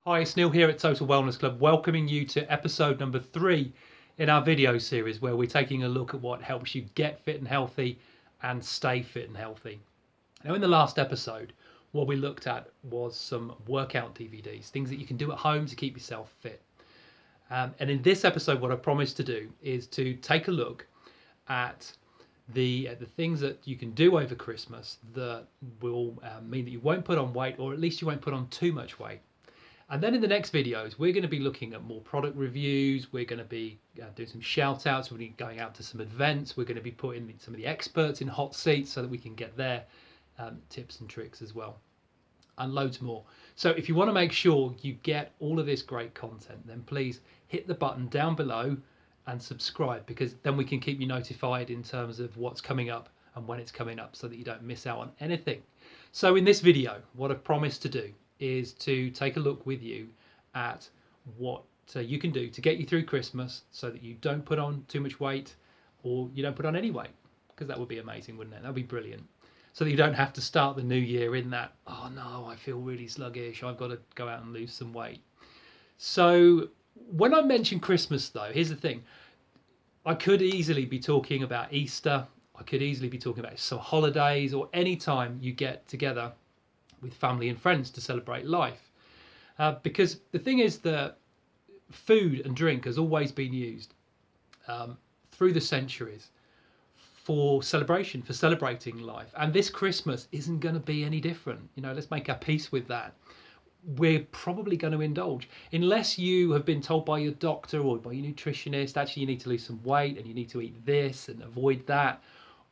Hi, it's Neil here at Total Wellness Club, welcoming you to episode number 3 in our video series where we're taking a look at what helps you get fit and healthy and stay fit and healthy. Now, in the last episode, what we looked at was some workout DVDs, things that you can do at home to keep yourself fit. And in this episode, what I promised to do is to take a look at the things that you can do over Christmas that will mean that you won't put on weight, or at least you won't put on too much weight. And then in the next videos, we're going to be looking at more product reviews. We're going to be doing some shout outs. We're going to be going out to some events. We're going to be putting some of the experts in hot seats so that we can get their tips and tricks as well, and loads more. So if you want to make sure you get all of this great content, then please hit the button down below and subscribe, because then we can keep you notified in terms of what's coming up and when it's coming up so that you don't miss out on anything. So in this video, what I've promised to do is to take a look with you at what you can do to get you through Christmas so that you don't put on too much weight, or you don't put on any weight, because that would be amazing, wouldn't it? That would be brilliant. So that you don't have to start the new year in that, oh no, I feel really sluggish, I've got to go out and lose some weight. So when I mention Christmas though, here's the thing. I could easily be talking about Easter. I could easily be talking about some holidays, or any time you get together with family and friends to celebrate life. Because the thing is that food and drink has always been used through the centuries for celebration, for celebrating life. And this Christmas isn't going to be any different. You know, let's make our peace with that. We're probably going to indulge, unless you have been told by your doctor or by your nutritionist, actually you need to lose some weight and you need to eat this and avoid that,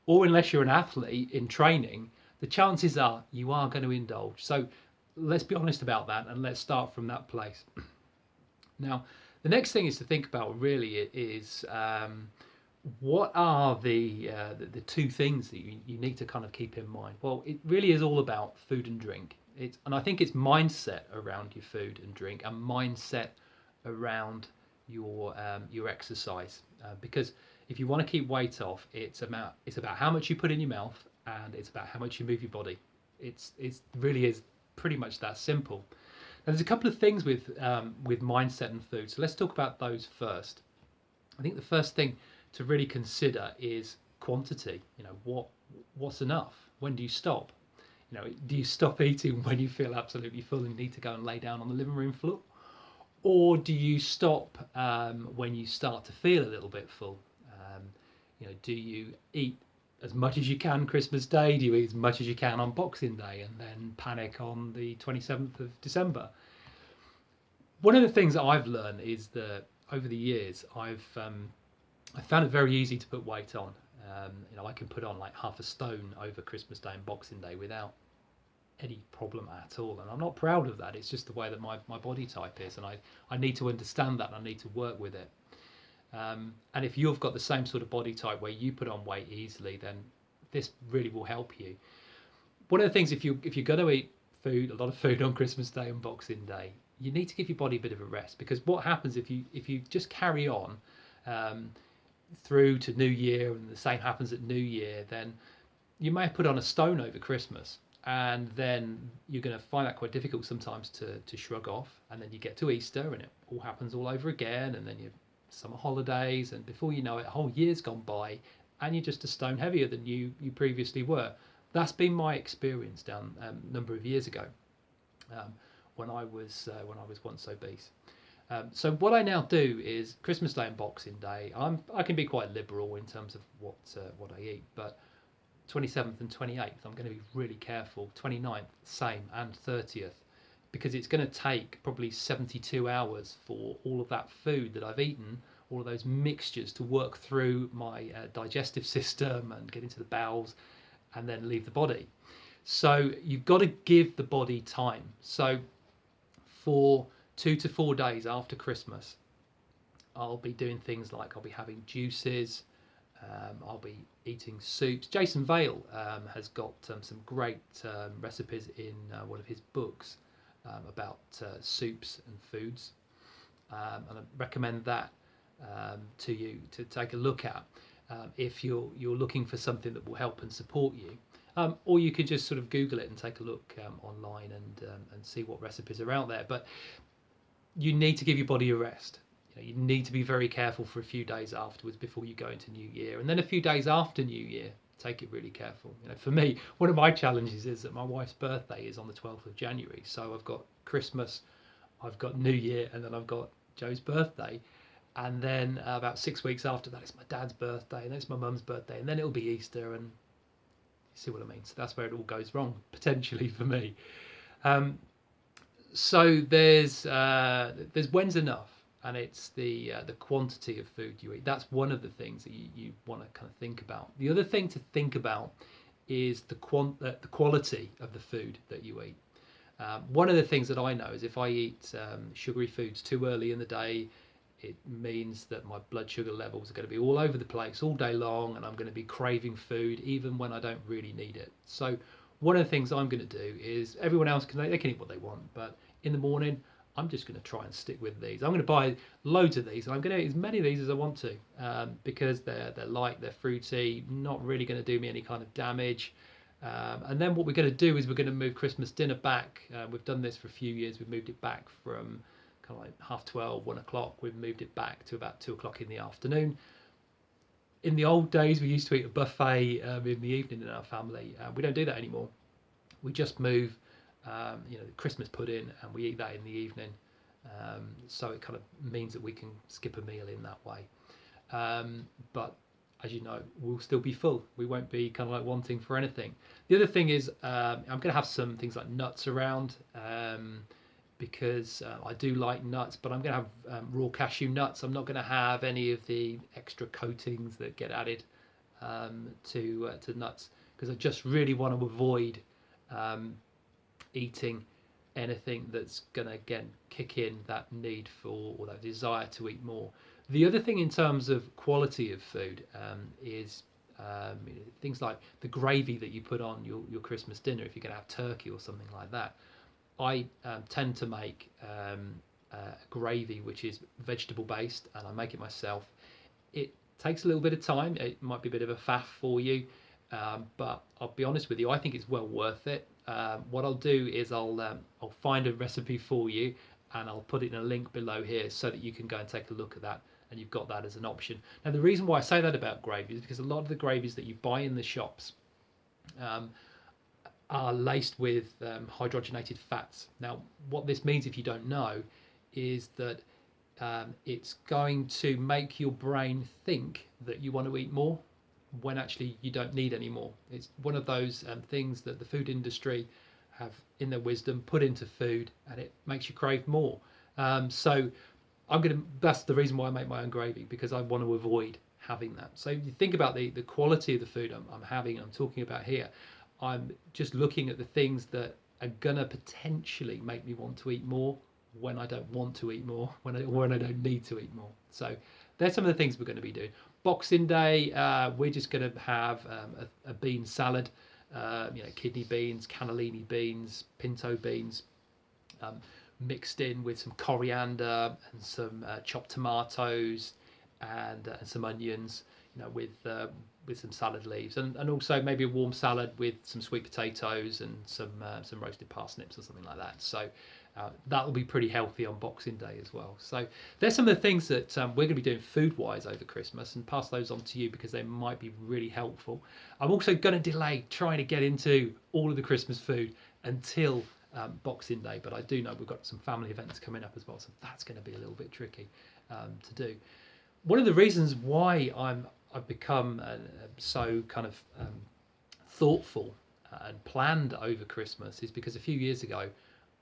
or unless you're an athlete in training, the chances are you are going to indulge. So let's be honest about that, and let's start from that place. Now, the next thing is to think about really is what are the two things that you need to kind of keep in mind. Well, it really is all about food and drink. And I think it's mindset around your food and drink, and mindset around your exercise. Because if you want to keep weight off, it's about how much you put in your mouth, and it's about how much you move your body. It really is pretty much that simple. Now, there's a couple of things with mindset and food, so let's talk about those first. I think the first thing to really consider is quantity. You know, what's enough? When do you stop? You know, do you stop eating when you feel absolutely full and need to go and lay down on the living room floor, or do you stop when you start to feel a little bit full? You know, do you eat as much as you can Christmas Day? Do you eat as much as you can on Boxing Day and then panic on the 27th of December? One of the things that I've learned is that over the years, I found it very easy to put weight on. You know, I can put on like half a stone over Christmas Day and Boxing Day without any problem at all. And I'm not proud of that. It's just the way that my body type is. And I need to understand that, and I need to work with it. And if you've got the same sort of body type where you put on weight easily, then this really will help you. One of the things, if you're going to eat food, a lot of food on Christmas Day and Boxing Day, you need to give your body a bit of a rest, because what happens if you just carry on through to New Year, and the same happens at New Year, then you may have put on a stone over Christmas, and then you're going to find that quite difficult sometimes to shrug off, and then you get to Easter and it all happens all over again, and then you summer holidays, and before you know it, a whole year's gone by and you're just a stone heavier than you previously were. That's been my experience down a number of years ago, when I was once obese. So what I now do is Christmas Day and Boxing Day, I can be quite liberal in terms of what I eat, but 27th and 28th I'm going to be really careful. 29th same, and 30th, because it's going to take probably 72 hours for all of that food that I've eaten, all of those mixtures, to work through my digestive system and get into the bowels and then leave the body. So you've got to give the body time. So for 2 to 4 days after Christmas, I'll be doing things like I'll be having juices, I'll be eating soups. Jason Vale has got some great recipes in one of his books about soups and foods, and I recommend that to you to take a look at if you're looking for something that will help and support you. Or you could just sort of Google it and take a look online and see what recipes are out there. But you need to give your body a rest. You need to be very careful for a few days afterwards before you go into New Year, and then a few days after New Year, take it really careful. For me, one of my challenges is that my wife's birthday is on the 12th of January, so I've got Christmas, I've got New Year, and then I've got Joe's birthday, and then about 6 weeks after that, it's my dad's birthday, and then it's my mum's birthday, and then it'll be Easter, and you see what I mean. So that's where it all goes wrong potentially for me. So there's when's enough, and it's the quantity of food you eat. That's one of the things that you want to kind of think about. The other thing to think about is the quality of the food that you eat. One of the things that I know is if I eat sugary foods too early in the day, it means that my blood sugar levels are going to be all over the place all day long, and I'm going to be craving food even when I don't really need it. So one of the things I'm going to do is, everyone else can eat what they want, but in the morning I'm just going to try and stick with these. I'm going to buy loads of these, and I'm going to eat as many of these as I want to, because they're light, they're fruity, not really going to do me any kind of damage. And then what we're going to do is we're going to move Christmas dinner back. We've done this for a few years. We've moved it back from kind of like 12:30, 1 o'clock. We've moved it back to about 2 o'clock in the afternoon. In the old days, we used to eat a buffet in the evening in our family. We don't do that anymore. We just move, the Christmas pudding, and we eat that in the evening. So it kind of means that we can skip a meal in that way. But as you know, we'll still be full. We won't be kind of like wanting for anything. The other thing is, I'm going to have some things like nuts around, because I do like nuts, but I'm going to have raw cashew nuts. I'm not going to have any of the extra coatings that get added to nuts, because I just really want to avoid eating anything that's going to, again, kick in that need for, or that desire to eat more. The other thing in terms of quality of food is things like the gravy that you put on your Christmas dinner, if you're going to have turkey or something like that. I tend to make gravy which is vegetable based, and I make it myself. It takes a little bit of time. It might be a bit of a faff for you, but I'll be honest with you, I think it's well worth it. What I'll do is I'll find a recipe for you, and I'll put it in a link below here so that you can go and take a look at that, and you've got that as an option. Now, the reason why I say that about gravy is because a lot of the gravies that you buy in the shops are laced with hydrogenated fats. Now, what this means, if you don't know, is that it's going to make your brain think that you want to eat more when actually you don't need any more. It's one of those things that the food industry have, in their wisdom, put into food, and it makes you crave more. So that's the reason why I make my own gravy, because I want to avoid having that. So if you think about the quality of the food I'm having, I'm talking about here, I'm just looking at the things that are gonna potentially make me want to eat more when I don't want to eat more, when I don't need to eat more. So there's some of the things we're going to be doing. Boxing Day, we're just going to have a bean salad, kidney beans, cannellini beans, pinto beans, mixed in with some coriander and some chopped tomatoes and some onions, with some salad leaves, and also maybe a warm salad with some sweet potatoes and some roasted parsnips or something like that. So that will be pretty healthy on Boxing Day as well. So there's some of the things that we're going to be doing food-wise over Christmas, and pass those on to you because they might be really helpful. I'm also going to delay trying to get into all of the Christmas food until Boxing Day, but I do know we've got some family events coming up as well, so that's going to be a little bit tricky to do. One of the reasons why I've become so kind of thoughtful and planned over Christmas is because a few years ago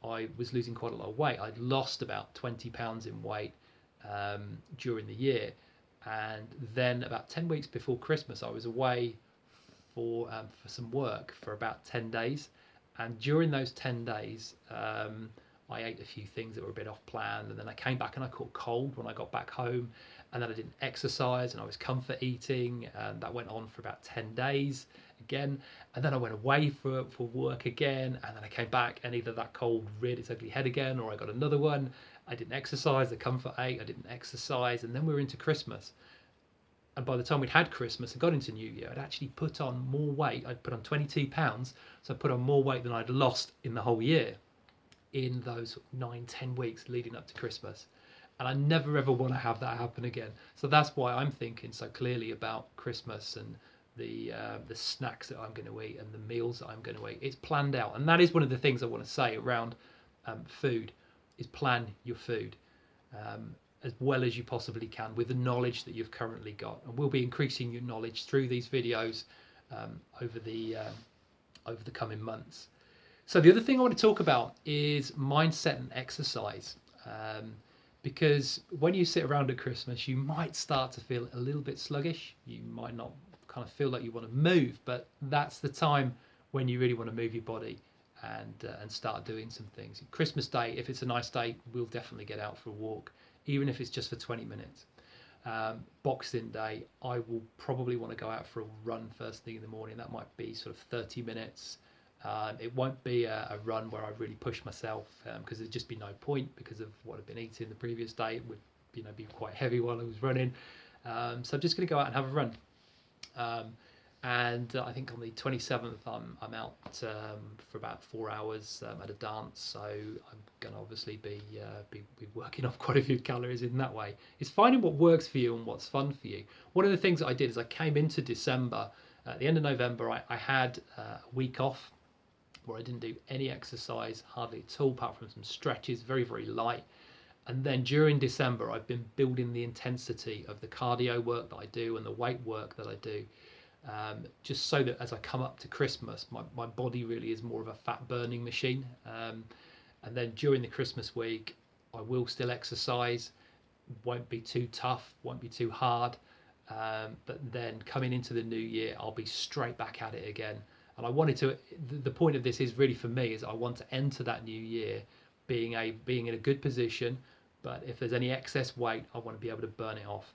I was losing quite a lot of weight. I'd lost about 20 pounds in weight during the year, and then about 10 weeks before Christmas I was away for some work for about 10 days, and during those 10 days I ate a few things that were a bit off plan, and then I came back and I caught cold when I got back home, and then I didn't exercise and I was comfort eating, and that went on for about 10 days again, and then I went away for work again, and then I came back and either that cold reared its ugly head again or I got another one. I didn't exercise, the comfort ate, I didn't exercise, and then we were into Christmas, and by the time we'd had Christmas and got into New Year, I'd actually put on more weight. I'd put on 22 pounds, so I put on more weight than I'd lost in the whole year. in those 9-10 weeks leading up to Christmas. And I never ever want to have that happen again. So that's why I'm thinking so clearly about Christmas and the snacks that I'm going to eat and the meals that I'm going to eat. It's planned out, and that is one of the things I want to say around food is plan your food as well as you possibly can with the knowledge that you've currently got. And we'll be increasing your knowledge through these videos over the coming months. So the other thing I want to talk about is mindset and exercise. Because when you sit around at Christmas, you might start to feel a little bit sluggish. You might not kind of feel like you want to move, but that's the time when you really want to move your body and start doing some things. Christmas Day, if it's a nice day, we'll definitely get out for a walk, even if it's just for 20 minutes. Boxing Day, I will probably want to go out for a run first thing in the morning. That might be sort of 30 minutes. It won't be a run where I really push myself because there'd just be no point because of what I've been eating the previous day. It would be quite heavy while I was running. So I'm just going to go out and have a run. And I think on the 27th I'm out for about 4 hours at a dance. So I'm going to obviously be working off quite a few calories in that way. It's finding what works for you and what's fun for you. One of the things that I did is I came into December. At the end of November, I had a week off where I didn't do any exercise, hardly at all, apart from some stretches, very, very light. And then during December, I've been building the intensity of the cardio work that I do and the weight work that I do, just so that as I come up to Christmas, my body really is more of a fat burning machine. And then during the Christmas week, I will still exercise, won't be too tough, won't be too hard. But then coming into the new year, I'll be straight back at it again. And I wanted to, the point of this is really for me is I want to enter that new year being in a good position, but if there's any excess weight, I want to be able to burn it off.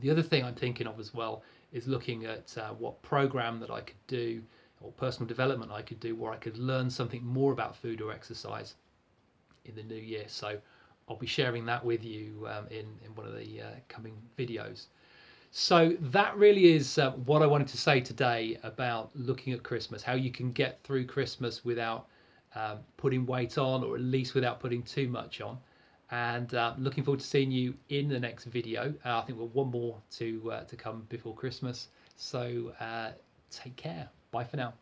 The other thing I'm thinking of as well is looking at what program that I could do or personal development I could do where I could learn something more about food or exercise in the new year. So I'll be sharing that with you in one of the coming videos. So that really is what I wanted to say today about looking at Christmas, how you can get through Christmas without putting weight on, or at least without putting too much on. And looking forward to seeing you in the next video. I think we've one more to come before Christmas. So take care. Bye for now.